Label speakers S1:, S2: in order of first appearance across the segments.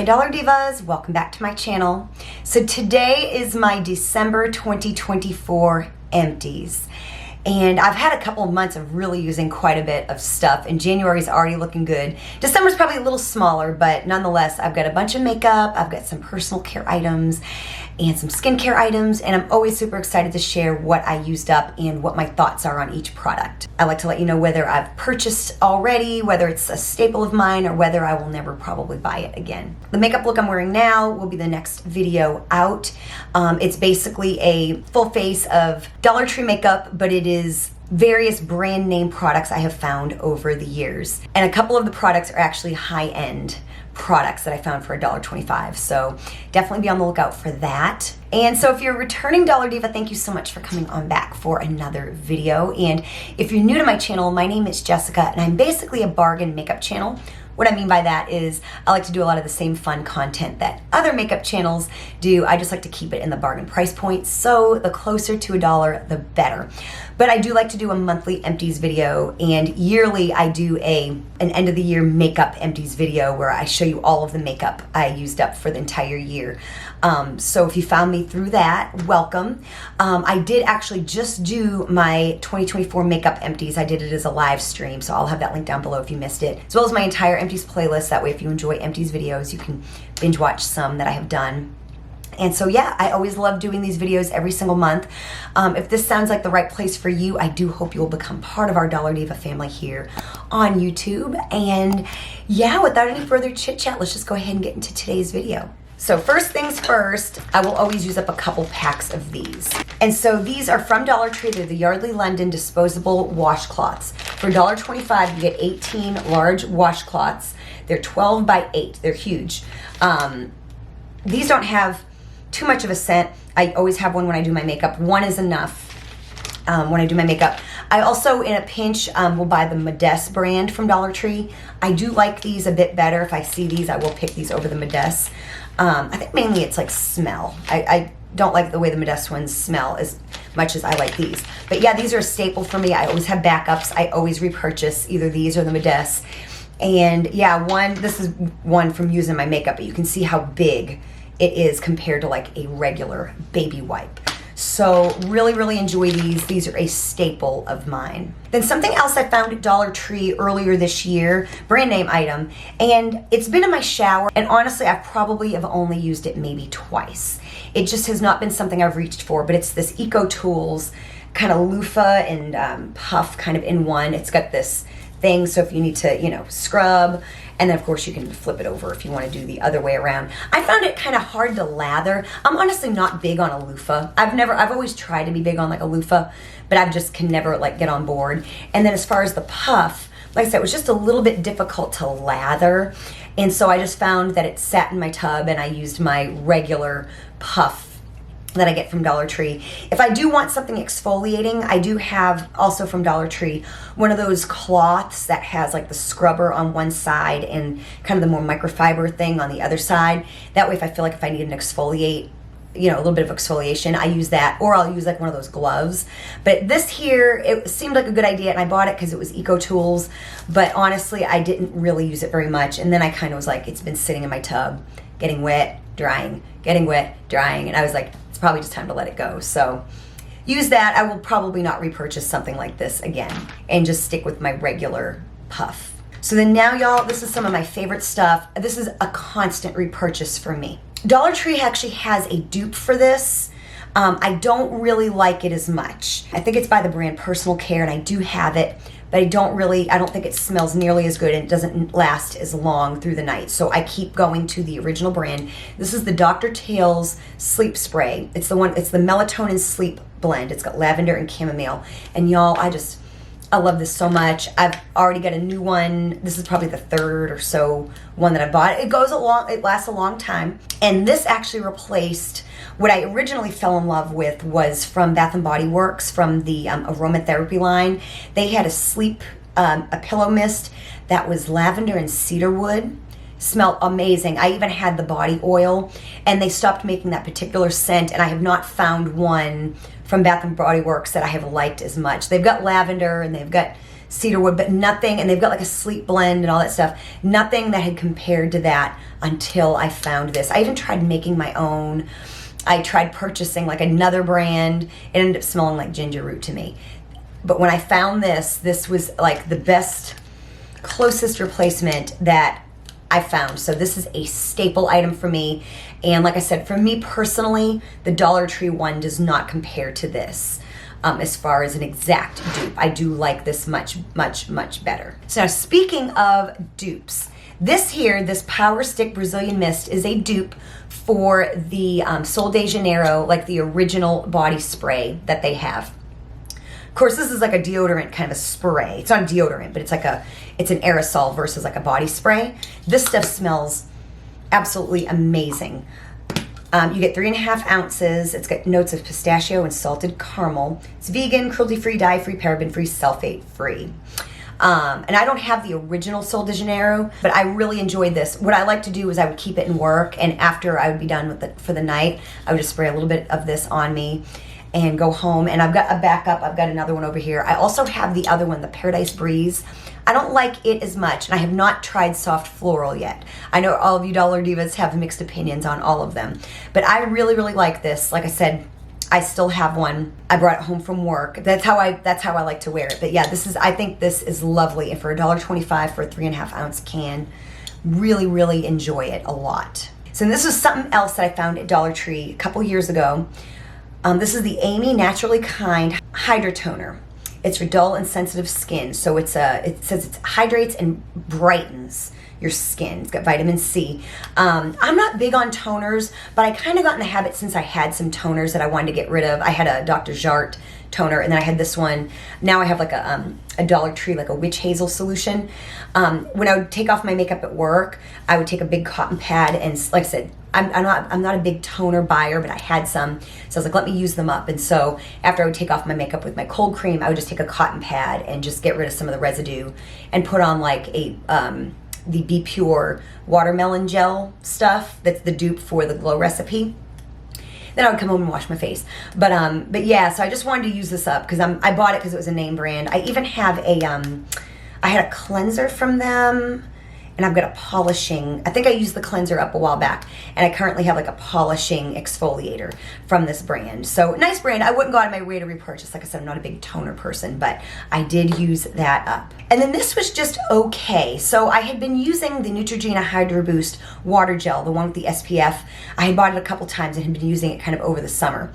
S1: Hi Dollar Divas, welcome back to my channel. So today is my December 2024 empties. And I've had a couple of months of really using quite a bit of stuff, and January's already looking good. December's probably a little smaller, but nonetheless, I've got a bunch of makeup, I've got some personal care items, and some skincare items, and I'm always super excited to share what I used up and what my thoughts are on each product. I like to let you know whether I've purchased already, whether it's a staple of mine, or whether I will never probably buy it again. The makeup look I'm wearing now will be the next video out. It's basically a full face of Dollar Tree makeup, but it is various brand name products I have found over the years. And a couple of the products are actually high-end products that I found for $1.25. So definitely be on the lookout for that. And so if you're a returning Dollar Diva, thank you so much for coming on back for another video. And if you're new to my channel, my name is Jessica, and I'm basically a bargain makeup channel. What I mean by that is I like to do a lot of the same fun content that other makeup channels do. I just like to keep it in the bargain price point, so the closer to $1, the better. But I do like to do a monthly empties video, and yearly I do an end of the year makeup empties video where I show you all of the makeup I used up for the entire year. So if you found me through that, welcome. I did actually just do my 2024 makeup empties. I did it as a live stream, so I'll have that link down below if you missed it, as well as my entire empties playlist. That way if you enjoy empties videos, you can binge watch some that I have done. And so yeah, I always love doing these videos every single month. If this sounds like the right place for you, I do hope you will become part of our Dollar Diva family here on YouTube. And yeah, without any further chit chat, let's just go ahead and get into today's video. So first things first, I will always use up a couple packs of these. And so these are from Dollar Tree. They're the Yardley London disposable washcloths. For $1.25, you get 18 large washcloths. They're 12 by 8. They're huge. These don't have too much of a scent. I always have one when I do my makeup. One is enough when I do my makeup. I also, in a pinch, will buy the Modest brand from Dollar Tree. I do like these a bit better. If I see these, I will pick these over the Modest. I think mainly it's like smell. I don't like the way the Modest ones smell as much as I like these. But yeah, these are a staple for me. I always have backups. I always repurchase either these or the Modest. And yeah, this is one from using my makeup, but you can see how big it is compared to like a regular baby wipe. So really, really enjoy these. These are a staple of mine. Then something else I found at Dollar Tree earlier this year, brand name item, and it's been in my shower, and honestly, I probably have only used it maybe twice. It just has not been something I've reached for, but it's this Eco Tools kind of loofah and puff kind of in one. It's got this thing, so if you need to, scrub, and then of course you can flip it over if you want to do the other way around. I found it kind of hard to lather. I'm honestly not big on a loofah. I've always tried to be big on like a loofah, but I just can never like get on board. And then as far as the puff, like I said, it was just a little bit difficult to lather. And so I just found that it sat in my tub, and I used my regular puff that I get from Dollar Tree. If I do want something exfoliating, I do have also from Dollar Tree one of those cloths that has like the scrubber on one side and kind of the more microfiber thing on the other side. That way if I feel like if I need an exfoliate, a little bit of exfoliation, I use that, or I'll use like one of those gloves. But this here, it seemed like a good idea, and I bought it because it was Eco Tools, but honestly I didn't really use it very much. And then I kind of was like, it's been sitting in my tub, getting wet, drying, getting wet, drying, and I was like, probably just time to let it go. So use that. I will probably not repurchase something like this again and just stick with my regular puff. So then now, y'all, this is some of my favorite stuff. This is a constant repurchase for me. Dollar Tree actually has a dupe for this. I don't really like it as much. I think it's by the brand Personal Care, and I do have it, but I don't think it smells nearly as good, and it doesn't last as long through the night. So I keep going to the original brand. This is the Dr. Teal's Sleep Spray. It's the Melatonin Sleep Blend. It's got lavender and chamomile. And y'all, I love this so much. I've already got a new one. This is probably the third or so one that I bought. It lasts a long time. And this actually replaced what I originally fell in love with was from Bath & Body Works, from the aromatherapy line. They had a pillow mist that was lavender and cedarwood. Smelled amazing. I even had the body oil, and they stopped making that particular scent, and I have not found one from Bath & Body Works that I have liked as much. They've got lavender and they've got cedarwood, but nothing, and they've got like a sleep blend and all that stuff. Nothing that had compared to that until I found this. I even tried making my own. I tried purchasing like another brand. It ended up smelling like ginger root to me. But when I found this, this was like the best, closest replacement that I found. So this is a staple item for me. And like I said, for me personally, the Dollar Tree one does not compare to this. As far as an exact dupe, I do like this much, much, much better. So now speaking of dupes, this here, this Power Stick Brazilian Mist is a dupe for the Sol de Janeiro, like the original body spray that they have. Of course, this is like a deodorant kind of a spray. It's not a deodorant, but it's like it's an aerosol versus like a body spray. This stuff smells absolutely amazing. You get 3.5 ounces. It's got notes of pistachio and salted caramel. It's vegan, cruelty-free, dye-free, paraben-free, sulfate-free. And I don't have the original Sol de Janeiro, but I really enjoyed this. What I like to do is I would keep it in work, and after I would be done with it for the night, I would just spray a little bit of this on me and go home. And I've got a backup. I've got another one over here. I also have the other one, the Paradise Breeze. I don't like it as much, and I have not tried Soft Floral yet. I know all of you Dollar Divas have mixed opinions on all of them, but I really, really like this. Like I said, I still have one. I brought it home from work. That's how I like to wear it. But yeah, I think this is lovely, and for $1.25 for a 3.5 ounce can, really, really enjoy it a lot. So this is something else that I found at Dollar Tree a couple years ago. This is the Amy Naturally Kind Hydra Toner. It's for dull and sensitive skin. So it says it hydrates and brightens your skin. It's got vitamin C. I'm not big on toners, but I kind of got in the habit since I had some toners that I wanted to get rid of. I had a Dr. Jart toner, and then I had this one. Now I have like a Dollar Tree, like a witch hazel solution. When I would take off my makeup at work, I would take a big cotton pad, and like I said, I'm not a big toner buyer, but I had some, so I was like, let me use them up. And so after I would take off my makeup with my cold cream, I would just take a cotton pad and just get rid of some of the residue and put on like the Be Pure watermelon gel stuff. That's the dupe for the Glow Recipe. Then I would come home and wash my face. But yeah, so I just wanted to use this up because I bought it because it was a name brand. I even have I had a cleanser from them, and I've got a polishing. I think I used the cleanser up a while back, and I currently have like a polishing exfoliator from this brand. So nice brand. I wouldn't go out of my way to repurchase. Like I said, I'm not a big toner person, but I did use that up. And then this was just okay. So I had been using the Neutrogena Hydro Boost water gel, the one with the SPF. I had bought it a couple times and had been using it kind of over the summer.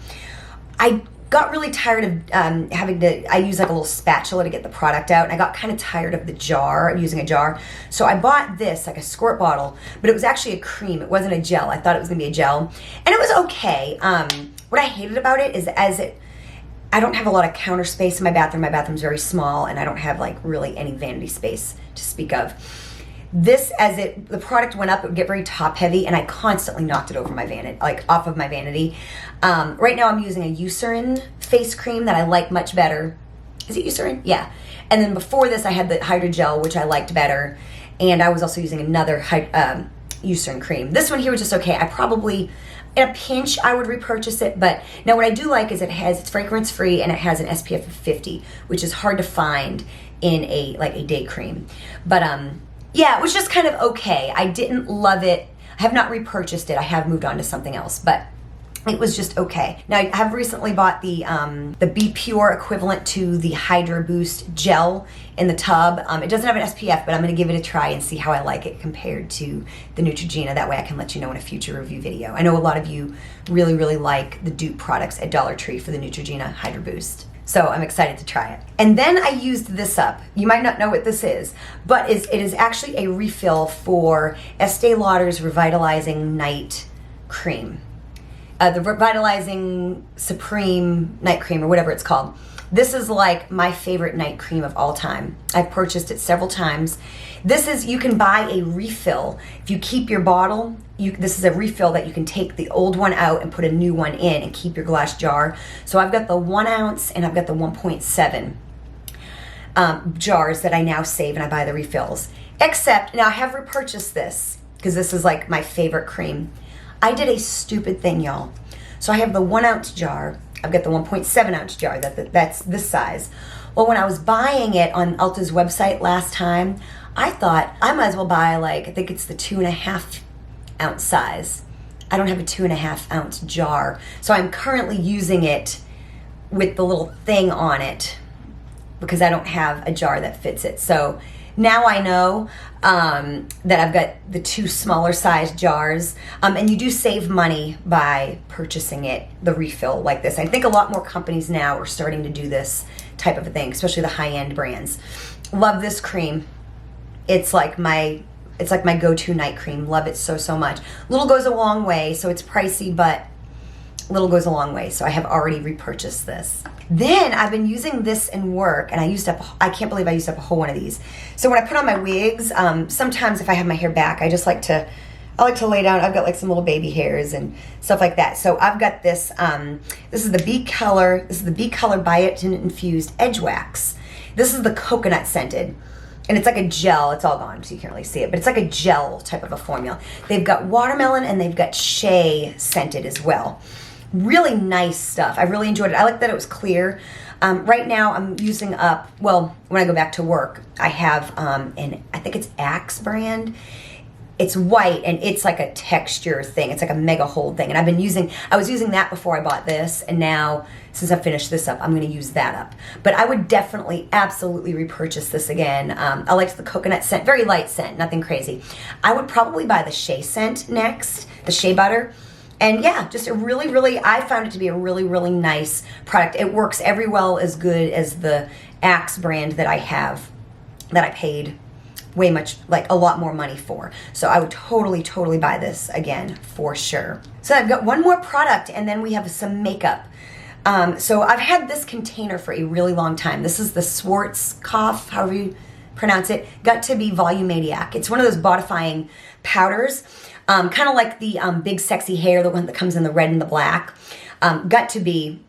S1: I got really tired of I use like a little spatula to get the product out, and I got kind of tired of the jar, using a jar. So I bought this, like a squirt bottle, but it was actually a cream. It wasn't a gel. I thought it was gonna be a gel, and it was okay. What I hated about it is I don't have a lot of counter space in my bathroom. My bathroom's very small, and I don't have like really any vanity space to speak of. This, the product went up, it would get very top heavy, and I constantly knocked it over my vanity, like off of my vanity. Right now I'm using a Eucerin face cream that I like much better. Is it Eucerin? Yeah. And then before this I had the Hydrogel, which I liked better. And I was also using another Eucerin cream. This one here was just okay. I probably, in a pinch, I would repurchase it. But now what I do like is it's fragrance free, and it has an SPF of 50, which is hard to find in a day cream. But yeah, it was just kind of okay. I didn't love it. I have not repurchased it. I have moved on to something else, but it was just okay. Now I have recently bought the Be Pure equivalent to the Hydro Boost gel in the tub. It doesn't have an SPF, but I'm gonna give it a try and see how I like it compared to the Neutrogena. That way I can let you know in a future review video. I know a lot of you really, really like the dupe products at Dollar Tree for the Neutrogena Hydro Boost. So I'm excited to try it. And then I used this up. You might not know what this is, but it is actually a refill for Estee Lauder's Revitalizing Night Cream. The Revitalizing Supreme Night Cream, or whatever it's called. This is like my favorite night cream of all time. I've purchased it several times. You can buy a refill. If you keep your bottle, this is a refill that you can take the old one out and put a new one in and keep your glass jar. So I've got the 1 ounce and I've got the 1.7 jars that I now save, and I buy the refills. Except, now I have repurchased this because this is like my favorite cream. I did a stupid thing, y'all. So I have the 1 ounce jar. I've got the 1.7 ounce jar, that's this size. Well, when I was buying it on Ulta's website last time, I thought I might as well buy, like, I think it's the 2.5 ounce size. I don't have a 2.5 ounce jar, so I'm currently using it with the little thing on it because I don't have a jar that fits it. So now I know that I've got the 2 smaller size jars, and you do save money by purchasing it, the refill like this. I think a lot more companies now are starting to do this type of a thing, especially the high-end brands. Love this cream. It's like my go-to night cream. Love it so, so much. Little goes a long way, so it's pricey, but little goes a long way. So I have already repurchased this. Then I've been using this in work, and I can't believe I used up a whole one of these. So when I put on my wigs, sometimes if I have my hair back, I like to lay down. I've got like some little baby hairs and stuff like that. So I've got this, this is the B Color Biotin Infused Edge Wax. This is the coconut scented. And it's like a gel. It's all gone, so you can't really see it. But it's like a gel type of a formula. They've got watermelon and they've got shea scented as well. Really nice stuff. I really enjoyed it. I like that it was clear. Right now I'm using up, well, when I go back to work, I have, I think it's Axe brand. It's white and it's like a texture thing. It's like a mega hold thing. And I was using that before I bought this. And now, since I finished this up, I'm going to use that up. But I would definitely, absolutely repurchase this again. I liked the coconut scent, very light scent, nothing crazy. I would probably buy the shea scent next, the shea butter. And yeah, just I found it to be a really, really nice product. It works every well as good as the Axe brand that I have, that I paid way much, like a lot more money for. So I would totally buy this again for sure. So I've got one more product and then we have some makeup. So I've had this container for a really long time. This is the Schwarzkopf, however you pronounce it, Got to Be Volumaniac. It's one of those bodifying powders, kind of like the Big Sexy Hair, the one that comes in the red and the black. Got to Be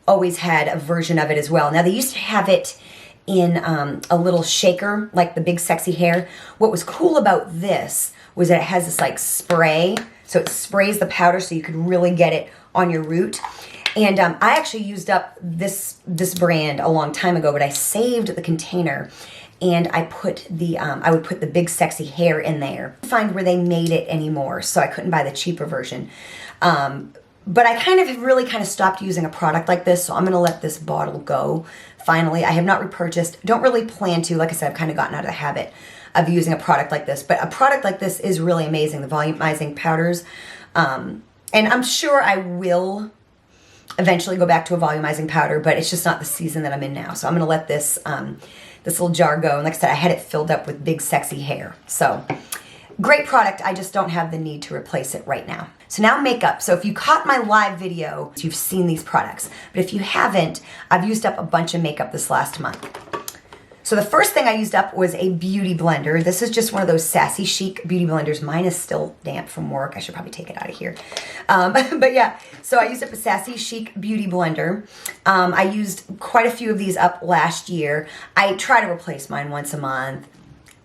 S1: always had a version of it as well. Now they used to have it in a little shaker, like the Big Sexy Hair. What was cool about this was that it has this like spray, so it sprays the powder so you could really get it on your root. And I actually used up this brand a long time ago, but I saved the container and I put the I would put the Big Sexy Hair in there. I couldn't find where they made it anymore, so I couldn't buy the cheaper version. But I have really stopped using a product like this, so I'm going to let this bottle go. Finally, I have not repurchased. Don't really plan to. Like I said, I've kind of gotten out of the habit of using a product like this. But a product like this is really amazing, the volumizing powders. And I'm sure I will eventually go back to a volumizing powder, but it's just not the season that I'm in now. So I'm going to let this, this little jar go. And like I said, I had it filled up with Big Sexy Hair. So great product. I just don't have the need to replace it right now. So now makeup. So if you caught my live video, you've seen these products. But if you haven't, I've used up a bunch of makeup this last month. So the first thing I used up was a beauty blender. This is just one of those Sassy Chic beauty blenders. Mine is still damp from work. I should probably take it out of here. But yeah, so I used up a Sassy Chic beauty blender. I used quite a few of these up last year. I try to replace mine once a month.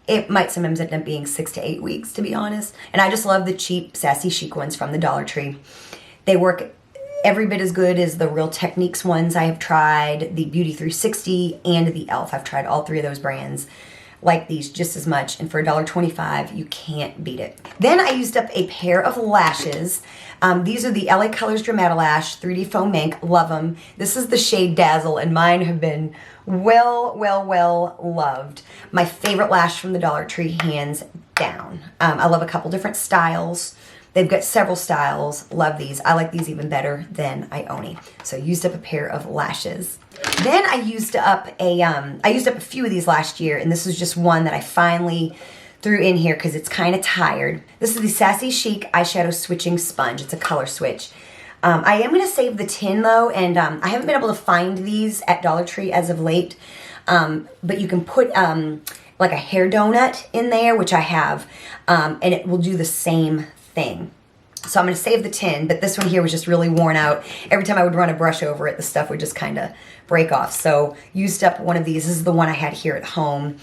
S1: It might sometimes end up being 6 to 8 weeks, to be honest. And I just love the cheap Sassy Chic ones from the Dollar Tree. They work every bit as good as the Real Techniques ones I have tried, the Beauty 360 and the e.l.f. I've tried all 3 of those brands. Like these just as much, and for $1.25, you can't beat it. Then I used up a pair of lashes. These are the LA Colors Dramatilash 3D Foam Ink. Love them. This is the shade Dazzle, and mine have been well loved. My favorite lash from the Dollar Tree, hands down. I love a couple different styles. They've got several styles. Love these. I like these even better than Ioni. So I used up a pair of lashes. Then I used up a few of these last year, and this was just one that I finally threw in here because it's kind of tired. This is the Sassy Chic Eyeshadow Switching Sponge. It's a color switch. I am going to save the tin though, and I haven't been able to find these at Dollar Tree as of late. But you can put like a hair donut in there, which I have, and it will do the same thing. So I'm going to save the tin, but this one here was just really worn out. Every time I would run a brush over it, the stuff would just kind of break off. So used up one of these. This is the one I had here at home.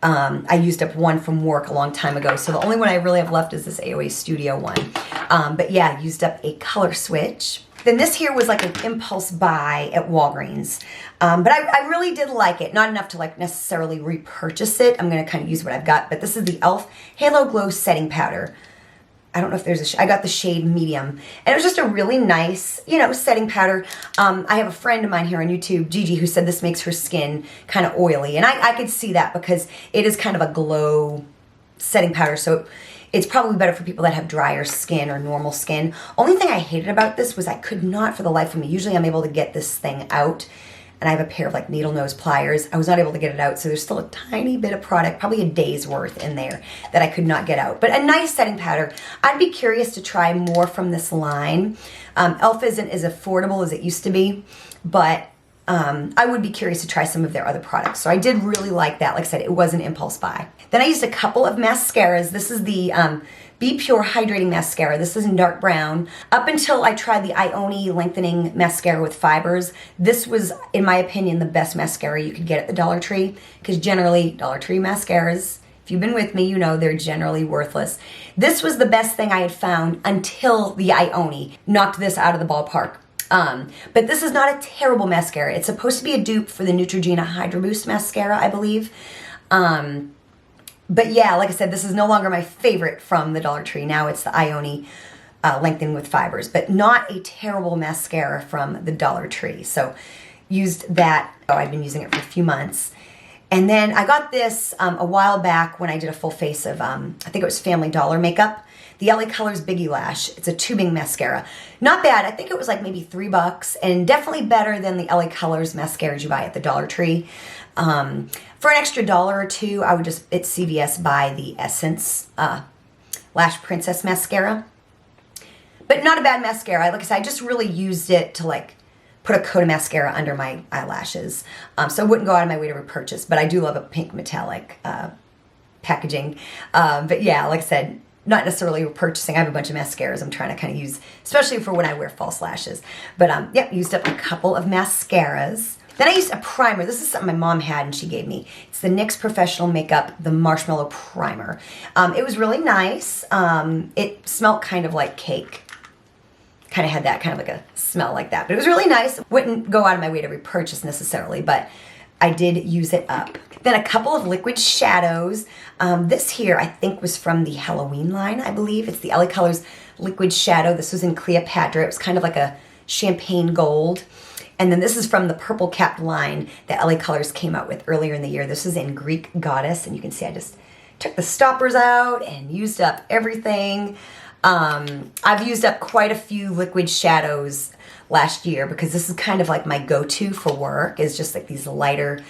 S1: I used up one from work a long time ago. So the only one I really have left is this AOA Studio one. But yeah, used up a color switch. Then this here was like an impulse buy at Walgreens. But I really did like it. Not enough to like necessarily repurchase it. I'm going to kind of use what I've got. But this is the e.l.f. Halo Glow Setting Powder. I don't know if there's I got the shade medium. And it was just a really nice, you know, setting powder. I have a friend of mine here on YouTube, Gigi, who said this makes her skin kind of oily. And I could see that because it is kind of a glow setting powder. So it's probably better for people that have drier skin or normal skin. Only thing I hated about this was I could not for the life of me. Usually I'm able to get this thing out. And I have a pair of like needle nose pliers. I was not able to get it out, so there's still a tiny bit of product, probably a day's worth in there that I could not get out. But a nice setting powder. I'd be curious to try more from this line. e.l.f. isn't as affordable as it used to be, but I would be curious to try some of their other products. So I did really like that. Like I said, it was an impulse buy. Then I used a couple of mascaras. This is the Be Pure Hydrating Mascara. This is in dark brown. Up until I tried the Ioni Lengthening Mascara with Fibers, this was, in my opinion, the best mascara you could get at the Dollar Tree, because generally Dollar Tree mascaras, if you've been with me, you know they're generally worthless. This was the best thing I had found until the Ioni knocked this out of the ballpark. But this is not a terrible mascara. It's supposed to be a dupe for the Neutrogena Hydro Boost Mascara, I believe. But yeah, like I said, this is no longer my favorite from the Dollar Tree. Now it's the Ioni Lengthen with Fibers, but not a terrible mascara from the Dollar Tree. So used that. Oh, I've been using it for a few months. And then I got this a while back when I did a full face of, I think it was Family Dollar makeup. The LA Colors Biggie Lash. It's a tubing mascara. Not bad. I think it was like maybe $3 and definitely better than the LA Colors mascaras you buy at the Dollar Tree. For an extra $1 or $2, I would just at CVS buy the Essence Lash Princess Mascara. But not a bad mascara. Like I said, I just really used it to like put a coat of mascara under my eyelashes. So I wouldn't go out of my way to repurchase, but I do love a pink metallic packaging. But yeah, like I said, not necessarily repurchasing. I have a bunch of mascaras I'm trying to kind of use, especially for when I wear false lashes. But yep, used up a couple of mascaras. Then I used a primer. This is something my mom had and she gave me. It's the NYX Professional Makeup, the Marshmallow Primer. It was really nice. It smelled kind of like cake. Kind of had that kind of like a smell like that. But it was really nice. Wouldn't go out of my way to repurchase necessarily, but I did use it up. Then a couple of liquid shadows. This here I think was from the Halloween line, I believe. It's the LA Colors Liquid Shadow. This was in Cleopatra. It was kind of like a champagne gold. And then this is from the purple capped line that LA Colors came out with earlier in the year. This is in Greek Goddess. And you can see I just took the stoppers out and used up everything. I've used up quite a few liquid shadows last year because this is kind of like my go-to for work, is just like these lighter,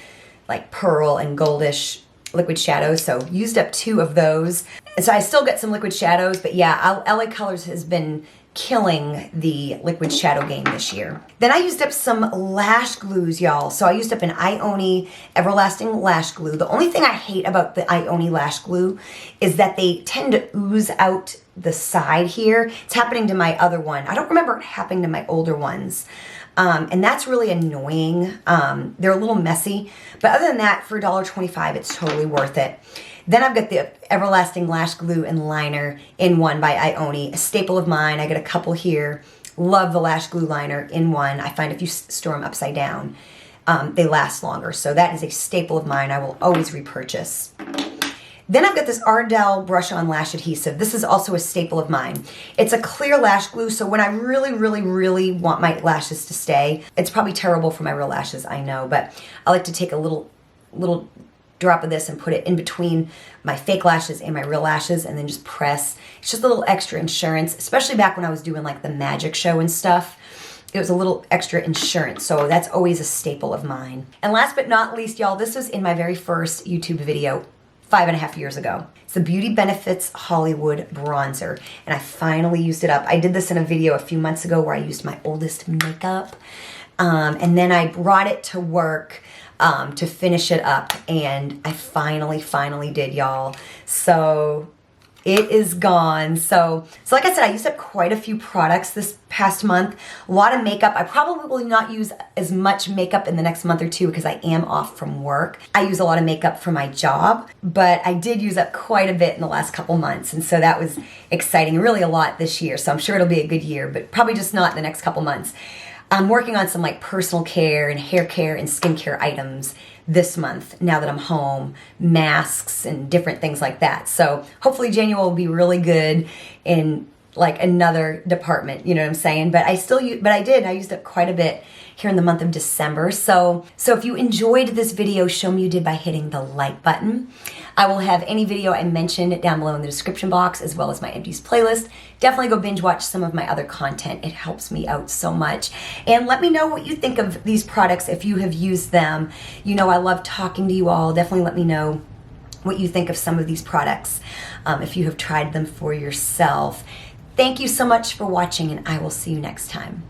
S1: like pearl and goldish liquid shadows. So used up 2 of those. And so I still get some liquid shadows, but yeah, LA Colors has been killing the liquid shadow game this year. Then I used up some lash glues, y'all. So I used up an Ioni Everlasting Lash Glue. The only thing I hate about the Ioni Lash Glue is that they tend to ooze out the side here. It's happening to my other one. I don't remember it happening to my older ones. And that's really annoying. They're a little messy. But other than that, for $1.25, it's totally worth it. Then I've got the Everlasting Lash Glue and Liner in one by Ioni, a staple of mine. I get a couple here. Love the Lash Glue Liner in one. I find if you store them upside down, they last longer. So that is a staple of mine. I will always repurchase. Then I've got this Ardell Brush On Lash Adhesive. This is also a staple of mine. It's a clear lash glue, so when I really, really, really want my lashes to stay, it's probably terrible for my real lashes, I know, but I like to take a little drop of this and put it in between my fake lashes and my real lashes and then just press. It's just a little extra insurance, especially back when I was doing like the magic show and stuff. It was a little extra insurance, so that's always a staple of mine. And last but not least, y'all, this was in my very first YouTube video 5.5 years ago. It's the Beauty Benefits Hollywood Bronzer, and I finally used it up. I did this in a video a few months ago where I used my oldest makeup, and then I brought it to work to finish it up, and I finally did, y'all. So it is gone. So like I said, I used up quite a few products this past month. A lot of makeup. I probably will not use as much makeup in the next month or two because I am off from work. I use a lot of makeup for my job, but I did use up quite a bit in the last couple months. And so that was exciting, really a lot this year. So I'm sure it'll be a good year, but probably just not in the next couple months. I'm working on some like personal care and hair care and skincare items this month now that I'm home, masks and different things like that. So hopefully January will be really good in like another department, you know what I'm saying? But I used up quite a bit here in the month of December. So if you enjoyed this video, show me you did by hitting the like button. I will have any video I mentioned down below in the description box, as well as my Empties playlist. Definitely go binge watch some of my other content. It helps me out so much. And let me know what you think of these products if you have used them. You know I love talking to you all. Definitely let me know what you think of some of these products if you have tried them for yourself. Thank you so much for watching, and I will see you next time.